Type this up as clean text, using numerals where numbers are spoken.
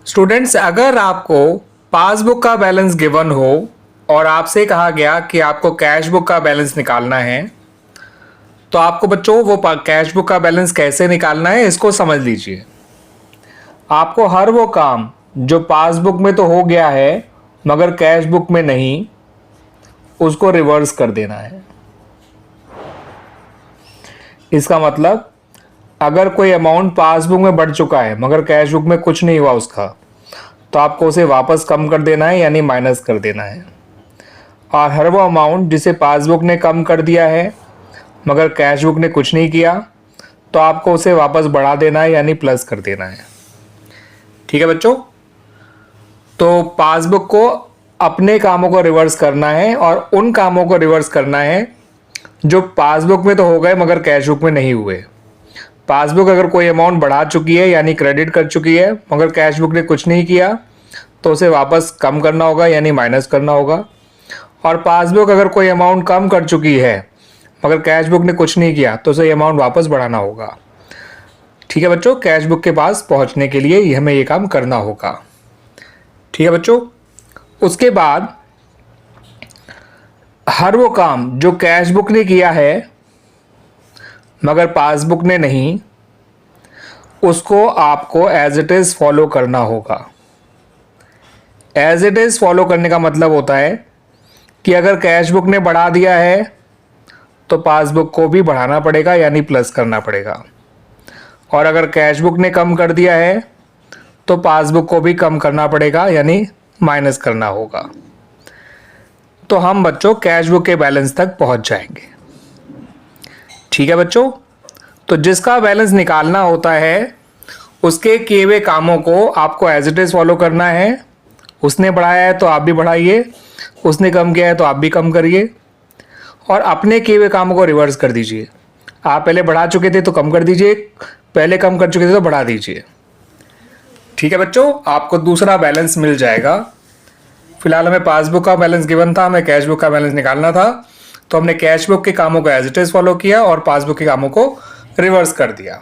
Students, अगर आपको passbook का बैलेंस गिवन हो और आपसे कहा गया कि आपको कैश बुक का बैलेंस निकालना है, तो आपको बच्चों वो कैश बुक का बैलेंस कैसे निकालना है इसको समझ लीजिए। आपको हर वो काम जो पासबुक में तो हो गया है मगर कैश बुक में नहीं, उसको रिवर्स कर देना है। इसका मतलब अगर कोई अमाउंट पासबुक में बढ़ चुका है मगर कैश बुक में कुछ नहीं हुआ उसका, तो आपको उसे वापस कम कर देना है यानी माइनस कर देना है। और हर वो अमाउंट जिसे पासबुक ने कम कर दिया है मगर कैश बुक ने कुछ नहीं किया, तो आपको उसे वापस बढ़ा देना है यानी प्लस कर देना है। ठीक है बच्चों, तो पासबुक को अपने कामों को रिवर्स करना है और उन कामों को रिवर्स करना है जो पासबुक में तो हो गए मगर कैश बुक में नहीं हुए। पासबुक अगर कोई अमाउंट बढ़ा चुकी है यानी क्रेडिट कर चुकी है मगर कैश बुक ने कुछ नहीं किया, तो उसे वापस कम करना होगा यानी माइनस करना होगा। और पासबुक अगर कोई अमाउंट कम कर चुकी है मगर कैश बुक ने कुछ नहीं किया, तो उसे अमाउंट वापस बढ़ाना होगा। ठीक है बच्चों, कैश बुक के पास पहुंचने के लिए हमें ये काम करना होगा। ठीक है बच्चों, उसके बाद हर वो काम जो कैश बुक ने किया है मगर पासबुक ने नहीं, उसको आपको एज इट इज फॉलो करना होगा। एज इट इज फॉलो करने का मतलब होता है कि अगर कैश बुक ने बढ़ा दिया है तो पासबुक को भी बढ़ाना पड़ेगा यानी प्लस करना पड़ेगा, और अगर कैश बुक ने कम कर दिया है तो पासबुक को भी कम करना पड़ेगा यानी माइनस करना होगा। तो हम बच्चों कैश बुक के बैलेंस तक पहुंच जाएंगे। ठीक है बच्चों, तो जिसका बैलेंस निकालना होता है उसके किए हुए कामों को आपको एज इट इज फॉलो करना है। उसने बढ़ाया है तो आप भी बढ़ाइए, उसने कम किया है तो आप भी कम करिए, और अपने किए हुए कामों को रिवर्स कर दीजिए। आप पहले बढ़ा चुके थे तो कम कर दीजिए, पहले कम कर चुके थे तो बढ़ा दीजिए। ठीक है बच्चों, आपको दूसरा बैलेंस मिल जाएगा। फिलहाल हमें पासबुक का बैलेंस गिवन था, हमें कैश बुक का बैलेंस निकालना था, तो हमने कैश बुक के कामों को एज इट इज फॉलो किया और पासबुक के कामों को रिवर्स कर दिया।